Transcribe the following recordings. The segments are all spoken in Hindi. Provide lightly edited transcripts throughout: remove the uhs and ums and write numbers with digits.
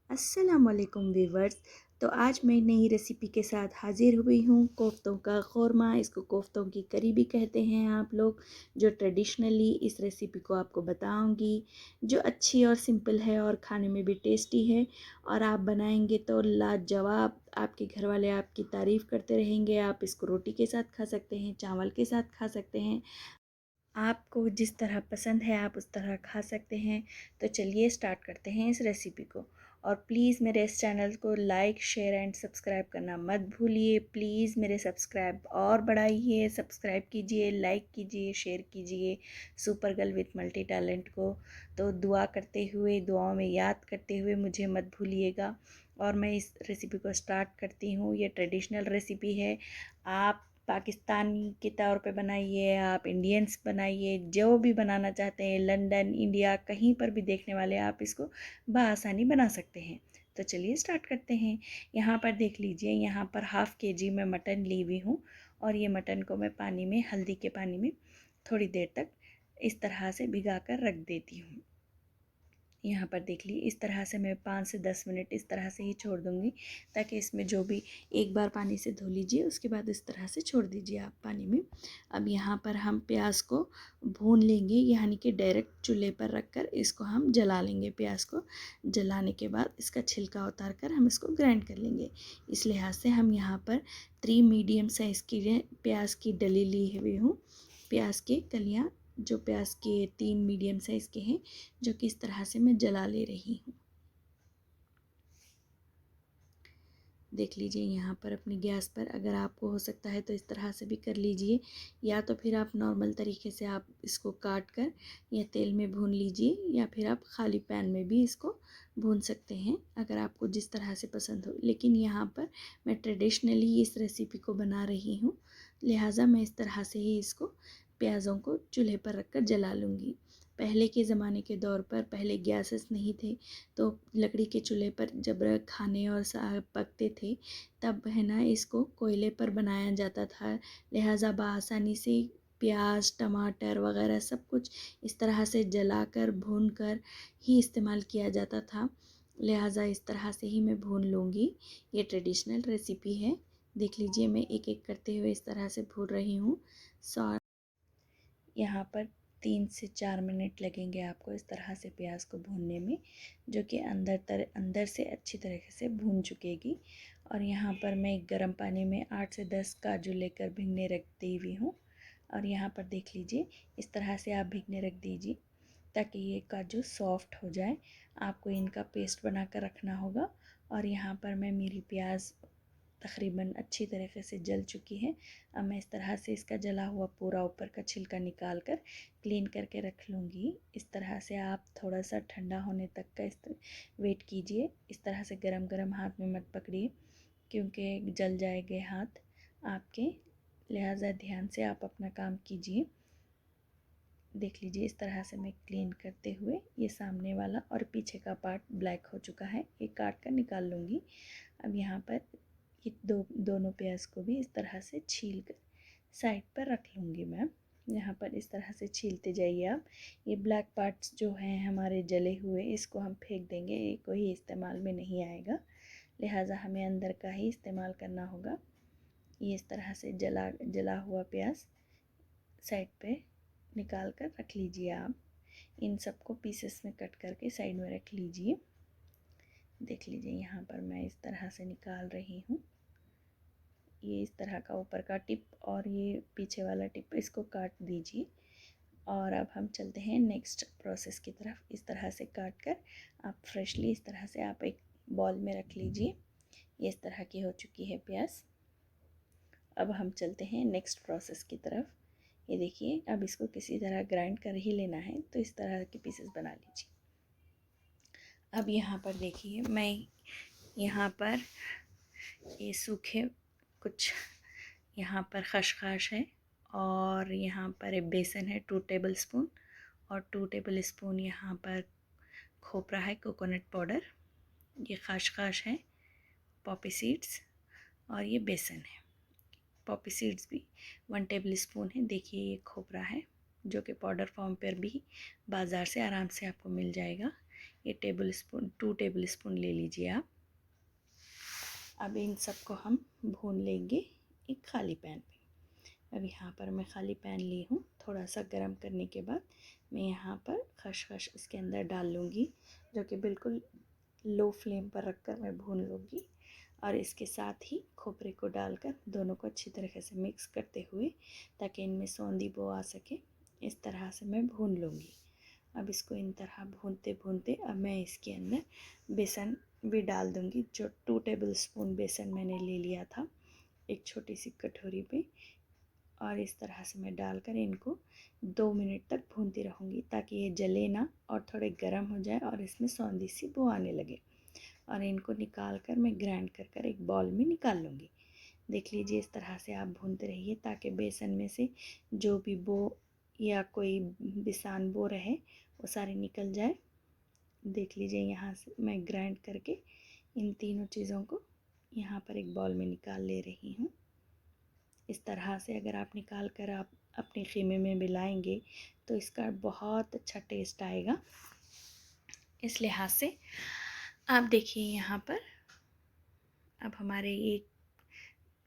अस्सलामुअलैकुम वीवर्स। तो आज मैं नई रेसिपी के साथ हाज़िर हुई हूँ। कोफ्तों का ख़ौरमा, इसको कोफ्तों की करी भी कहते हैं आप लोग। जो ट्रेडिशनली इस रेसिपी को आपको बताऊँगी, जो अच्छी और सिंपल है और खाने में भी टेस्टी है। और आप बनाएंगे तो लाजवाब, आपके घर वाले आपकी तारीफ़ करते रहेंगे। आप इसको रोटी के साथ खा सकते हैं, चावल के साथ खा सकते हैं, आपको जिस तरह पसंद है आप उस तरह खा सकते हैं। तो चलिए स्टार्ट करते हैं इस रेसिपी को। और प्लीज़ मेरे इस चैनल को लाइक शेयर एंड सब्सक्राइब करना मत भूलिए। प्लीज़ मेरे सब्सक्राइब और बढ़ाइए, सब्सक्राइब कीजिए, लाइक कीजिए, शेयर कीजिए super girl with multi talent को। तो दुआ करते हुए, दुआओं में याद करते हुए मुझे मत भूलिएगा। और मैं इस रेसिपी को स्टार्ट करती हूँ। ये ट्रेडिशनल रेसिपी है। आप पाकिस्तानी के तौर पे बनाइए, आप इंडियंस बनाइए, जो भी बनाना चाहते हैं, लंदन इंडिया कहीं पर भी देखने वाले आप इसको बआसानी बना सकते हैं। तो चलिए स्टार्ट करते हैं। यहाँ पर देख लीजिए, यहाँ पर हाफ़ केजी मैं मटन ली हुई हूँ। और ये मटन को मैं पानी में, हल्दी के पानी में थोड़ी देर तक इस तरह से भिगा कर रख देती हूँ। यहाँ पर देख ली, इस तरह से मैं 5 से 10 मिनट इस तरह से ही छोड़ दूँगी, ताकि इसमें जो भी, एक बार पानी से धो लीजिए, उसके बाद इस तरह से छोड़ दीजिए आप पानी में। अब यहाँ पर हम प्याज को भून लेंगे, यानी कि डायरेक्ट चूल्हे पर रख कर इसको हम जला लेंगे। प्याज को जलाने के बाद इसका छिलका उतार कर हम इसको ग्राइंड कर लेंगे। इस लिहाज से हम यहाँ पर 3 मीडियम साइज़ की प्याज की डली ली हुई हूँ। प्याज के कलियाँ, जो प्याज के 3 मीडियम साइज़ के हैं, जो कि इस तरह से मैं जला ले रही हूँ। देख लीजिए यहाँ पर अपनी गैस पर, अगर आपको हो सकता है तो इस तरह से भी कर लीजिए, या तो फिर आप नॉर्मल तरीके से आप इसको काट कर या तेल में भून लीजिए, या फिर आप खाली पैन में भी इसको भून सकते हैं, अगर आपको जिस तरह से पसंद हो। लेकिन यहाँ पर मैं ट्रेडिशनली इस रेसिपी को बना रही हूँ, लिहाजा मैं इस तरह से ही इसको, प्याज़ों को चूल्हे पर रख कर जला लूँगी। पहले के ज़माने के दौर पर, पहले गैसेस नहीं थे, तो लकड़ी के चूल्हे पर जब खाने और पकते थे, तब है ना, इसको कोयले पर बनाया जाता था। लिहाजा बआसानी से प्याज, टमाटर वगैरह सब कुछ इस तरह से जलाकर, भून कर ही इस्तेमाल किया जाता था। लिहाजा इस तरह से ही मैं भून लूँगी। ये ट्रेडिशनल रेसिपी है। देख लीजिए, मैं एक एक करते हुए इस तरह से भून रही हूँ। सौ यहाँ पर 3 से 4 मिनट लगेंगे आपको इस तरह से प्याज को भूनने में, जो कि अंदर से अच्छी तरीके से भून चुकेगी। और यहाँ पर मैं एक गर्म पानी में 8 से 10 काजू लेकर भिगने रख दी हुई हूँ। और यहाँ पर देख लीजिए, इस तरह से आप भिगने रख दीजिए, ताकि ये काजू सॉफ्ट हो जाए। आपको इनका पेस्ट बना कर रखना होगा। और यहाँ पर मैं, मेरी प्याज तकरीबन अच्छी तरीके से जल चुकी है। अब मैं इस तरह से इसका जला हुआ पूरा ऊपर का छिलका निकाल कर क्लीन करके रख लूँगी। इस तरह से आप थोड़ा सा ठंडा होने तक का वेट कीजिए। इस तरह से गरम गरम हाथ में मत पकड़िए, क्योंकि जल जाएंगे हाथ आपके। लिहाजा ध्यान से आप अपना काम कीजिए। देख लीजिए, इस तरह से मैं क्लीन करते हुए, ये सामने वाला और पीछे का पार्ट ब्लैक हो चुका है, ये काट कर निकाल लूँगी। अब यहाँ पर ये दोनों प्याज को भी इस तरह से छील कर साइड पर रख लूँगी मैं। यहाँ पर इस तरह से छीलते जाइए आप। ये ब्लैक पार्ट्स जो हैं हमारे जले हुए, इसको हम फेंक देंगे, ये कोई इस्तेमाल में नहीं आएगा। लिहाजा हमें अंदर का ही इस्तेमाल करना होगा। ये इस तरह से जला जला हुआ प्याज साइड पे निकाल कर रख लीजिए आप। इन सबको पीसेस में कट करके साइड में रख लीजिए। देख लीजिए, यहाँ पर मैं इस तरह से निकाल रही हूँ। ये इस तरह का ऊपर का टिप और ये पीछे वाला टिप, इसको काट दीजिए। और अब हम चलते हैं नेक्स्ट प्रोसेस की तरफ। इस तरह से काट कर आप फ्रेशली इस तरह से आप एक बॉल में रख लीजिए। ये इस तरह की हो चुकी है प्याज। अब हम चलते हैं नेक्स्ट प्रोसेस की तरफ। ये देखिए, अब इसको किसी तरह ग्राइंड कर ही लेना है, तो इस तरह के पीसेस बना लीजिए। अब यहाँ पर देखिए, मैं यहाँ पर ये सूखे कुछ, यहाँ पर खसखस है, और यहाँ पर एक बेसन है 2 टेबल स्पून, और 2 टेबल स्पून यहाँ पर खोपरा है, कोकोनट पाउडर। ये खसखस है, पॉपी सीड्स, और ये बेसन है। पॉपी सीड्स भी 1 टेबल स्पून है। देखिए, ये खोपरा है, जो कि पाउडर फॉर्म पर भी बाज़ार से आराम से आपको मिल जाएगा। ये 2 टेबल स्पून ले लीजिए आप। अब इन सबको हम भून लेंगे एक खाली पैन में। अब यहाँ पर मैं खाली पैन ली हूँ। थोड़ा सा गर्म करने के बाद मैं यहाँ पर खसखस इसके अंदर डाल लूँगी, जो कि बिल्कुल लो फ्लेम पर रखकर मैं भून लूँगी। और इसके साथ ही खोपरे को डालकर दोनों को अच्छी तरीके से मिक्स करते हुए, ताकि इनमें सौंधी बो आ सके, इस तरह से मैं भून लूँगी। अब इसको इन तरह भूनते भूनते अब मैं इसके अंदर बेसन भी डाल दूँगी। जो 2 टेबल स्पून बेसन मैंने ले लिया था एक छोटी सी कटोरी पे, और इस तरह से मैं डालकर इनको 2 मिनट तक भूनती रहूँगी, ताकि ये जले ना और थोड़े गर्म हो जाए और इसमें सौंधी सी बो आने लगे। और इनको निकाल कर मैं ग्राइंड कर कर एक बॉल में निकाल लूँगी। देख लीजिए, इस तरह से आप भूनते रहिए ताकि बेसन में से जो भी बो या कोई बिसान बो रहे वो सारी निकल जाए। देख लीजिए, यहाँ से मैं ग्राइंड करके इन तीनों चीज़ों को यहाँ पर एक बॉल में निकाल ले रही हूँ। इस तरह से अगर आप निकाल कर आप अपने ख़ीमे में मिलाएंगे तो इसका बहुत अच्छा टेस्ट आएगा। इस लिहाज से आप देखिए यहाँ पर अब हमारे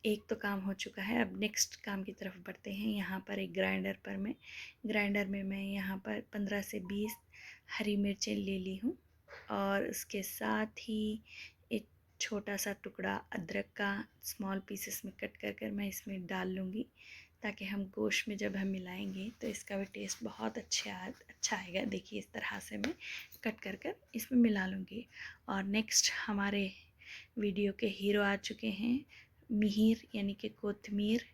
एक तो काम हो चुका है। अब नेक्स्ट काम की तरफ बढ़ते हैं। यहाँ पर एक ग्राइंडर में मैं यहाँ पर 15 से 20 हरी मिर्चें ले ली हूँ, और उसके साथ ही एक छोटा सा टुकड़ा अदरक का स्मॉल पीसेस में कट कर कर मैं इसमें डाल लूँगी, ताकि हम गोश्त में जब हम मिलाएंगे तो इसका भी टेस्ट बहुत अच्छा आएगा। देखिए, इस तरह से मैं कट कर कर इसमें मिला लूँगी। और नेक्स्ट हमारे वीडियो के हीरो आ चुके हैं, मिहिर यानी कि कोतमीर।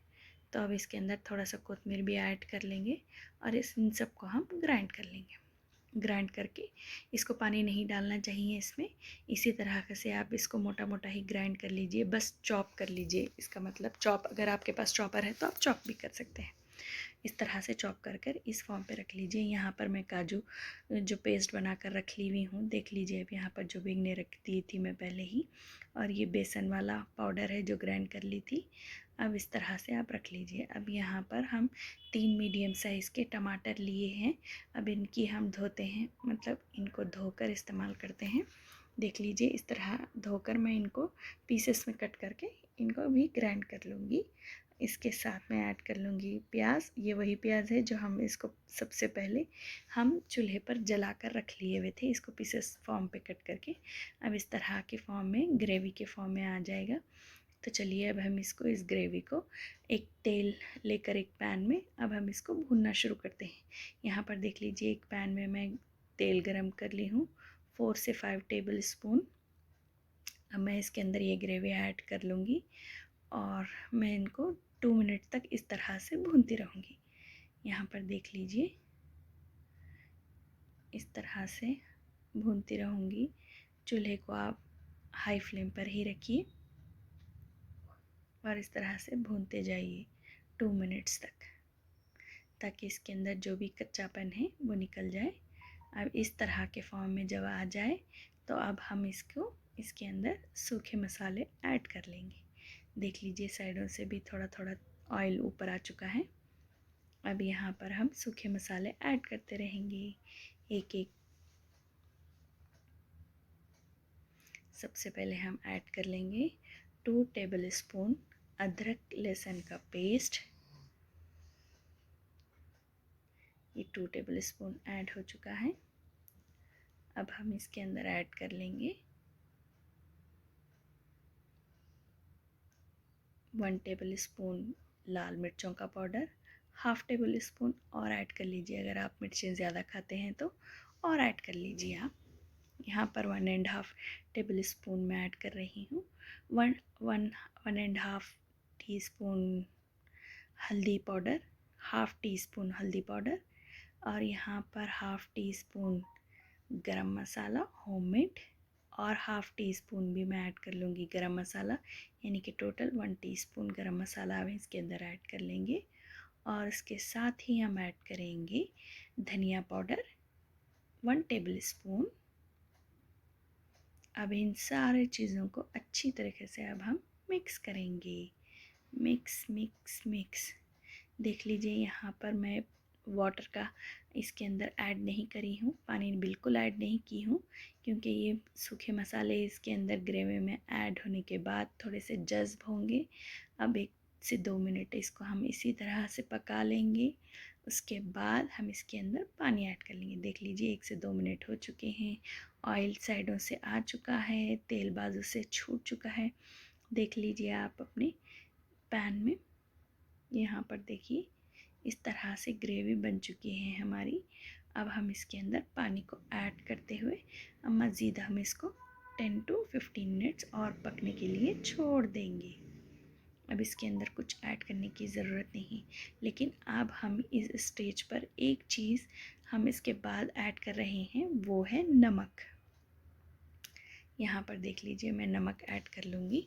तो अब इसके अंदर थोड़ा सा कोतमीर भी ऐड कर लेंगे और इन सबको हम ग्राइंड कर लेंगे। ग्राइंड करके इसको पानी नहीं डालना चाहिए इसमें। इसी तरह से आप इसको मोटा मोटा ही ग्राइंड कर लीजिए, बस चॉप कर लीजिए। इसका मतलब चॉप, अगर आपके पास चॉपर है तो आप चॉप भी कर सकते हैं। इस तरह से चॉप कर कर इस फॉर्म पे रख लीजिए। यहाँ पर मैं काजू जो पेस्ट बना कर रख ली हुई हूँ, देख लीजिए। अब यहाँ पर जो भिगने रख दी थी मैं पहले ही, और ये बेसन वाला पाउडर है जो ग्राइंड कर ली थी। अब इस तरह से आप रख लीजिए। अब यहाँ पर हम 3 मीडियम साइज़ के टमाटर लिए हैं। अब इनकी हम धोते हैं, मतलब इनको धोकर इस्तेमाल करते हैं। देख लीजिए, इस तरह धोकर मैं इनको पीसेस में कट करके इनको भी ग्राइंड कर लूँगी। इसके साथ मैं ऐड कर लूँगी प्याज। ये वही प्याज है जो हम इसको सबसे पहले हम चूल्हे पर जला कर रख लिए हुए थे, इसको पीसेस फॉर्म पे कट करके। अब इस तरह के फॉर्म में, ग्रेवी के फॉर्म में आ जाएगा। तो चलिए, अब हम इसको, इस ग्रेवी को एक तेल लेकर एक पैन में अब हम इसको भूनना शुरू करते हैं। यहाँ पर देख लीजिए, एक पैन में मैं तेल गरम कर ली हूँ 4 से 5 टेबल स्पून। अब मैं इसके अंदर ये ग्रेवी ऐड कर लूँगी और मैं इनको 2 मिनट तक इस तरह से भूनती रहूँगी। यहाँ पर देख लीजिए, इस तरह से भूनती रहूँगी। चूल्हे को आप हाई फ्लेम पर ही रखिए और इस तरह से भूनते जाइए 2 मिनट्स तक, ताकि इसके अंदर जो भी कच्चापन है वो निकल जाए। अब इस तरह के फॉर्म में जब आ जाए तो अब हम इसको, इसके अंदर सूखे मसाले ऐड कर लेंगे। देख लीजिए, साइडों से भी थोड़ा थोड़ा ऑयल ऊपर आ चुका है। अब यहाँ पर हम सूखे मसाले ऐड करते रहेंगे एक एक। सबसे पहले हम ऐड कर लेंगे 2 टेबल स्पून अदरक लहसुन का पेस्ट। ये 2 टेबल स्पून ऐड हो चुका है। अब हम इसके अंदर ऐड कर लेंगे 1 टेबल स्पून लाल मिर्चों का पाउडर। हाफ़ टेबल स्पून और ऐड कर लीजिए, अगर आप मिर्चें ज़्यादा खाते हैं तो और ऐड कर लीजिए आप। यहाँ पर 1.5 टेबल स्पून मैं ऐड कर रही हूँ। 1.5 टीस्पून हल्दी पाउडर, हाफ़ टी स्पून हल्दी पाउडर, और यहाँ पर हाफ़ टी स्पून गरम मसाला होममेड, और हाफ़ टी स्पून भी मैं ऐड कर लूँगी गरम मसाला, यानी कि टोटल 1 टीस्पून गरम मसाला हम इसके अंदर ऐड कर लेंगे। और इसके साथ ही हम ऐड करेंगे धनिया पाउडर 1 टेबल स्पून। अब इन सारे चीज़ों को अच्छी तरीके से अब हम मिक्स करेंगे। Mix mix mix. देख लीजिए, यहाँ पर मैं वाटर का इसके अंदर ऐड नहीं करी हूँ, पानी बिल्कुल ऐड नहीं की हूँ, क्योंकि ये सूखे मसाले इसके अंदर ग्रेवी में ऐड होने के बाद थोड़े से जज्ब होंगे। अब 1 से 2 मिनट इसको हम इसी तरह से पका लेंगे। उसके बाद हम इसके अंदर पानी ऐड कर लेंगे। देख लीजिए 1 से 2 मिनट हो चुके हैं, ऑयल साइडों से आ चुका है, तेल बाजू से छूट चुका है। देख लीजिए आप अपने पैन में, यहाँ पर देखिए इस तरह से ग्रेवी बन चुकी है हमारी। अब हम इसके अंदर पानी को ऐड करते हुए अब मज़ीद हम इसको 10 to 15 मिनट्स और पकने के लिए छोड़ देंगे। अब इसके अंदर कुछ ऐड करने की ज़रूरत नहीं, लेकिन अब हम इस स्टेज पर एक चीज़ हम इसके बाद ऐड कर रहे हैं, वो है नमक। यहाँ पर देख लीजिए मैं नमक ऐड कर लूँगी।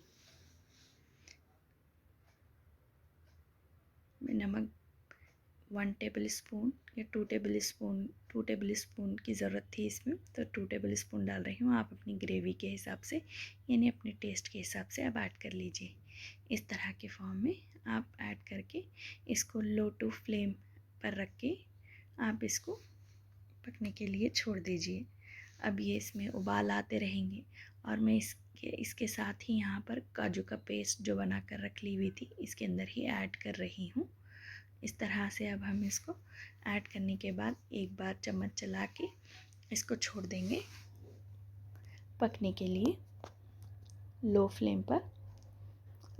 मैं नमक 1 टेबल स्पून या 2 टेबल स्पून की ज़रूरत थी इसमें, तो 2 टेबल स्पून डाल रही हूँ। आप अपनी ग्रेवी के हिसाब से यानी अपने टेस्ट के हिसाब से आप ऐड कर लीजिए। इस तरह के फॉर्म में आप ऐड करके इसको लो टू फ्लेम पर रख के आप इसको पकने के लिए छोड़ दीजिए। अब ये इसमें उबाल आते रहेंगे और मैं इसके साथ ही यहाँ पर काजू का पेस्ट जो बना कर रख ली हुई थी इसके अंदर ही ऐड कर रही हूँ। इस तरह से अब हम इसको ऐड करने के बाद एक बार चम्मच चला के इसको छोड़ देंगे पकने के लिए लो फ्लेम पर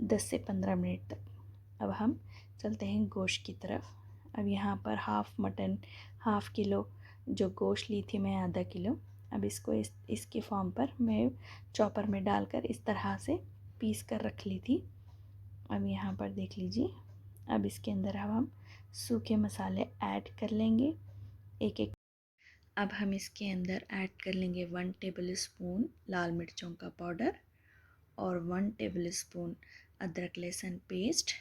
10 से 15 मिनट तक। अब हम चलते हैं गोश्त की तरफ। अब यहाँ पर हाफ़ किलो जो गोश्त ली थी मैं, आधा किलो, अब इसको इसके फॉर्म पर मैं चॉपर में डालकर इस तरह से पीस कर रख ली थी। अब यहाँ पर देख लीजिए, अब इसके अंदर हम सूखे मसाले ऐड कर लेंगे एक एक। अब हम इसके अंदर ऐड कर लेंगे 1 टेबल स्पून लाल मिर्चों का पाउडर और 1 टेबल स्पून अदरक लहसुन पेस्ट।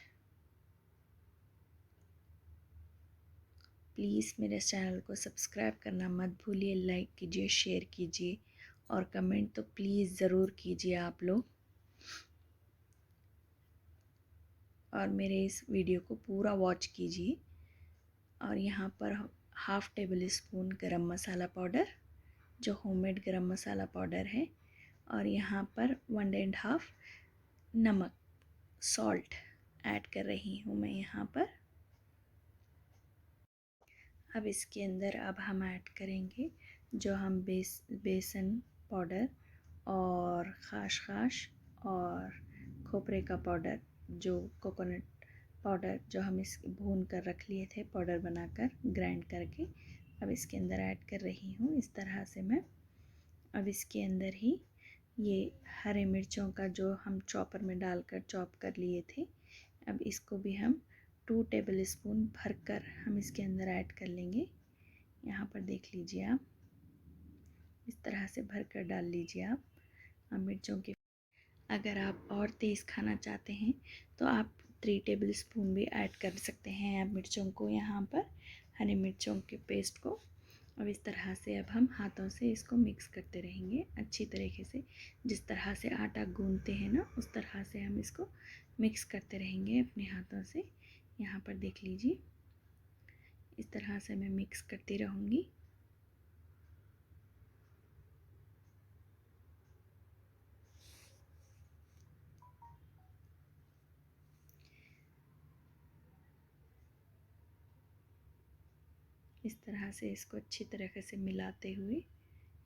प्लीज़ मेरे चैनल को सब्सक्राइब करना मत भूलिए, लाइक कीजिए, शेयर कीजिए और कमेंट तो प्लीज़ ज़रूर कीजिए आप लोग। और मेरे इस वीडियो को पूरा वॉच कीजिए। और यहाँ पर हाफ़ टेबल स्पून गरम मसाला पाउडर जो होममेड गरम मसाला पाउडर है, और यहाँ पर 1.5 नमक सॉल्ट ऐड कर रही हूँ मैं यहाँ पर। अब इसके अंदर अब हम ऐड करेंगे जो हम बेसन पाउडर और खाश और खोपरे का पाउडर, जो कोकोनट पाउडर जो हम इस भून कर रख लिए थे, पाउडर बनाकर ग्राइंड करके अब इसके अंदर ऐड कर रही हूँ इस तरह से मैं। अब इसके अंदर ही ये हरे मिर्चों का जो हम चॉपर में डालकर चॉप कर लिए थे, अब इसको भी हम 2 टेबल स्पून भर कर हम इसके अंदर ऐड कर लेंगे। यहाँ पर देख लीजिए आप, इस तरह से भर कर डाल लीजिए आप मिर्चों के। अगर आप और तेज़ खाना चाहते हैं तो आप 3 टेबल स्पून भी ऐड कर सकते हैं आप मिर्चों को, यहाँ पर हरी मिर्चों के पेस्ट को। अब इस तरह से अब हम हाथों से इसको मिक्स करते रहेंगे अच्छी तरीके से। जिस तरह से आटा गूंथते हैं ना, उस तरह से हम इसको मिक्स करते रहेंगे अपने हाथों से। यहाँ पर देख लीजिए इस तरह से मैं मिक्स करती रहूँगी। इस तरह से इसको अच्छी तरीके से मिलाते हुए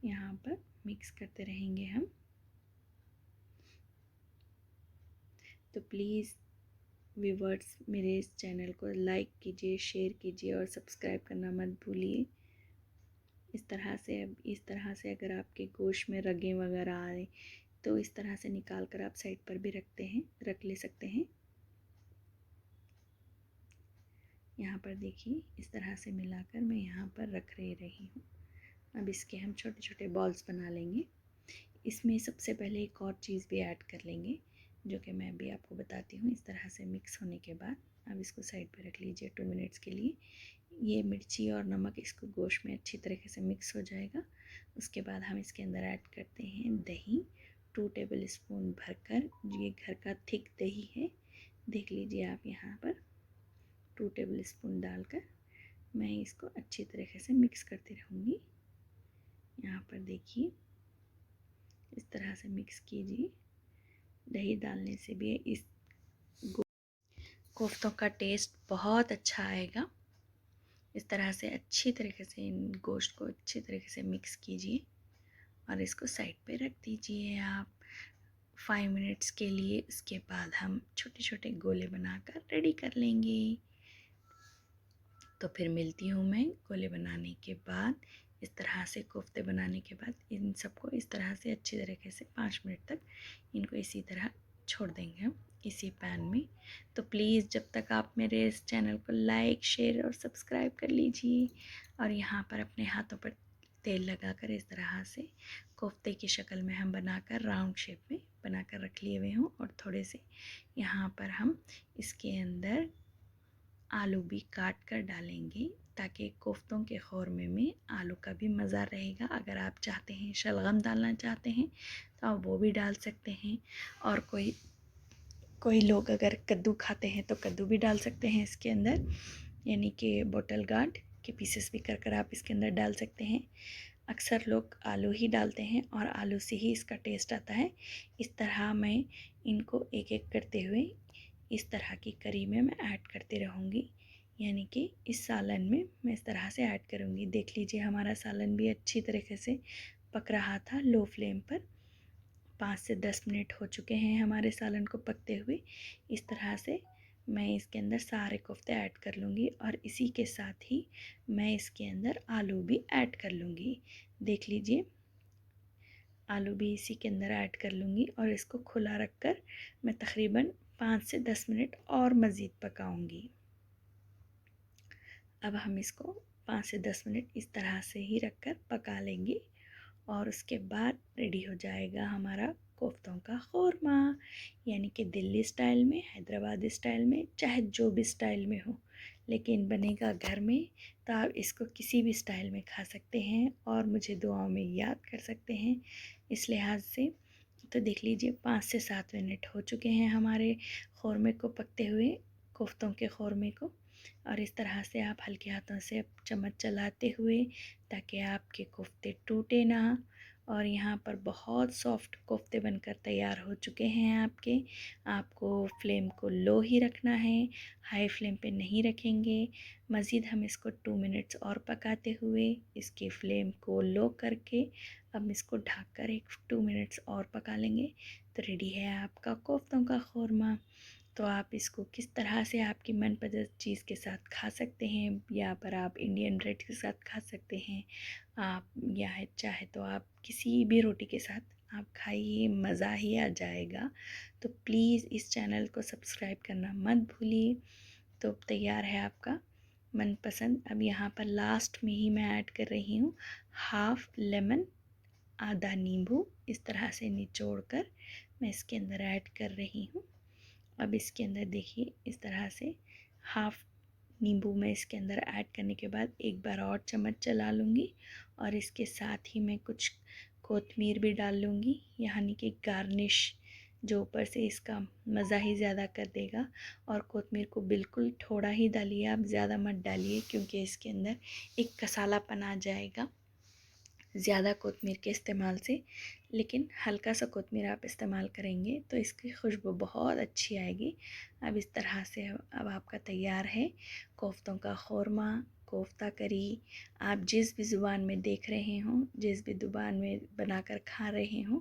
यहाँ पर मिक्स करते रहेंगे हम। तो प्लीज़ व्यूवर्स मेरे इस चैनल को लाइक कीजिए, शेयर कीजिए और सब्सक्राइब करना मत भूलिए। इस तरह से अगर आपके गोश्त में रगें वगैरह आए तो इस तरह से निकाल कर आप साइड पर भी रख ले सकते हैं। यहाँ पर देखिए इस तरह से मिलाकर मैं यहाँ पर रख रही हूँ। अब इसके हम छोटे छोटे बॉल्स बना लेंगे। इसमें सबसे पहले एक और चीज़ भी ऐड कर लेंगे जो कि मैं भी आपको बताती हूँ। इस तरह से मिक्स होने के बाद अब इसको साइड पे रख लीजिए 2 मिनट्स के लिए। ये मिर्ची और नमक इसको गोश्त में अच्छी तरीके से मिक्स हो जाएगा। उसके बाद हम इसके अंदर ऐड करते हैं दही 2 टेबल स्पून भरकर। ये घर का थिक दही है, देख लीजिए आप यहाँ पर 2 टेबल स्पून डालकर मैं इसको अच्छी तरीके से मिक्स करती रहूँगी। यहाँ पर देखिए इस तरह से मिक्स कीजिए। दही डालने से भी इस कोफ्तों का टेस्ट बहुत अच्छा आएगा। इस तरह से अच्छी तरीके से इन गोश्त को अच्छी तरीके से मिक्स कीजिए और इसको साइड पे रख दीजिए आप 5 मिनट्स के लिए। इसके बाद हम छोटे छोटे गोले बनाकर रेडी कर लेंगे। तो फिर मिलती हूँ मैं गोले बनाने के बाद। इस तरह से कोफ्ते बनाने के बाद इन सबको इस तरह से अच्छी तरीके से 5 मिनट तक इनको इसी तरह छोड़ देंगे हम इसी पैन में। तो प्लीज़ जब तक आप मेरे इस चैनल को लाइक शेयर और सब्सक्राइब कर लीजिए। और यहाँ पर अपने हाथों पर तेल लगाकर इस तरह से कोफ्ते की शक्ल में हम बनाकर राउंड शेप में बनाकर रख लिए हुए हूँ। और थोड़े से यहाँ पर हम इसके अंदर आलू भी काट कर डालेंगे ताकि कोफ्तों के ख़ौरमे में आलू का भी मज़ा रहेगा। अगर आप चाहते हैं शलगम डालना चाहते हैं तो आप वो भी डाल सकते हैं। और कोई लोग अगर कद्दू खाते हैं तो कद्दू भी डाल सकते हैं इसके अंदर, यानी कि बोटल गार्ड के पीसेस भी कर आप इसके अंदर डाल सकते हैं। अक्सर लोग आलू ही डालते हैं और आलू से ही इसका टेस्ट आता है। इस तरह मैं इनको एक एक करते हुए इस तरह की करी में मैं ऐड करती रहूँगी, यानी कि इस सालन में मैं इस तरह से ऐड करूँगी। देख लीजिए हमारा सालन भी अच्छी तरीके से पक रहा था लो फ्लेम पर। 5 से 10 मिनट हो चुके हैं हमारे सालन को पकते हुए। इस तरह से मैं इसके अंदर सारे कोफ्ते ऐड कर लूँगी और इसी के साथ ही मैं इसके अंदर आलू भी ऐड कर लूँगी। देख लीजिए आलू भी इसी के अंदर ऐड कर लूँगी और इसको खुला रख कर मैं तकरीबन 5 से 10 मिनट और मज़ीद पकाऊँगी। अब हम इसको 5 से 10 मिनट इस तरह से ही रख कर पका लेंगे और उसके बाद रेडी हो जाएगा हमारा कोफ्तों का ख़ौरमा, यानी कि दिल्ली स्टाइल में, हैदराबादी स्टाइल में, चाहे जो भी स्टाइल में हो, लेकिन बनेगा घर में। तो आप इसको किसी भी स्टाइल में खा सकते हैं और मुझे दुआओं में याद कर सकते हैं। इस लिहाज से तो देख लीजिए 5 से 7 मिनट हो चुके हैं हमारे ख़ौरमे को पकते हुए, कोफ्तों के ख़ौरमे को। और इस तरह से आप हल्के हाथों से चम्मच चलाते हुए ताकि आपके कोफ्ते टूटे ना। और यहाँ पर बहुत सॉफ्ट कोफ्ते बनकर तैयार हो चुके हैं आपके। आपको फ्लेम को लो ही रखना है, हाई फ्लेम पे नहीं रखेंगे। मज़ीद हम इसको 2 मिनट्स और पकाते हुए इसकी फ्लेम को लो करके अब इसको ढक कर एक 2 मिनट्स और पका लेंगे। तो रेडी है आपका कोफ्तों का ख़ौरमा। तो आप इसको किस तरह से आपकी मनपसंद चीज़ के साथ खा सकते हैं, या पर आप इंडियन ब्रेड के साथ खा सकते हैं आप, या चाहे तो आप किसी भी रोटी के साथ आप खाइए, मज़ा ही आ जाएगा। तो प्लीज़ इस चैनल को सब्सक्राइब करना मत भूलिए। तो तैयार है आपका मनपसंद। अब यहाँ पर लास्ट में ही मैं ऐड कर रही हूँ हाफ़ लेमन, आधा नींबू इस तरह से निचोड़ कर मैं इसके अंदर ऐड कर रही हूँ। अब इसके अंदर देखिए इस तरह से हाफ़ नींबू मैं इसके अंदर ऐड करने के बाद एक बार और चम्मच चला लूँगी और इसके साथ ही मैं कुछ कोतमीर भी डाल लूँगी, यानी कि गार्निश जो ऊपर से इसका मज़ा ही ज़्यादा कर देगा। और कोतमीर को बिल्कुल थोड़ा ही डालिए, आप ज़्यादा मत डालिए, क्योंकि इसके अंदर एक कसालापन आ जाएगा ज़्यादा कोतमीर के इस्तेमाल से। लेकिन हल्का सा कोतमीर आप इस्तेमाल करेंगे तो इसकी खुशबू बहुत अच्छी आएगी। अब इस तरह से अब आपका तैयार है कोफ्तों का ख़ौरमा, कोफ्ता करी। आप जिस भी ज़ुबान में देख रहे हों, जिस भी ज़ुबान में बनाकर खा रहे हों,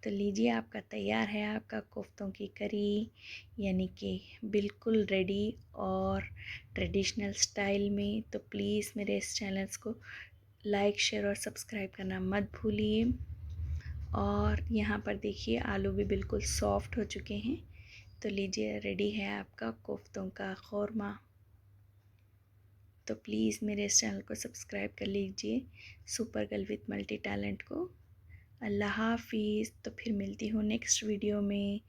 तो लीजिए आपका तैयार है आपका कोफ्तों की करी, यानी कि बिल्कुल रेडी और ट्रेडिशनल स्टाइल में। तो प्लीज़ मेरे इस चैनल्स को लाइक शेयर और सब्सक्राइब करना मत भूलिए। और यहाँ पर देखिए आलू भी बिल्कुल सॉफ्ट हो चुके हैं। तो लीजिए रेडी है आपका कोफ्तों का ख़ौरमा। तो प्लीज़ मेरे इस चैनल को सब्सक्राइब कर लीजिए, super girl with multi talent को। अल्लाह हाफिज़। तो फिर मिलती हूँ नेक्स्ट वीडियो में।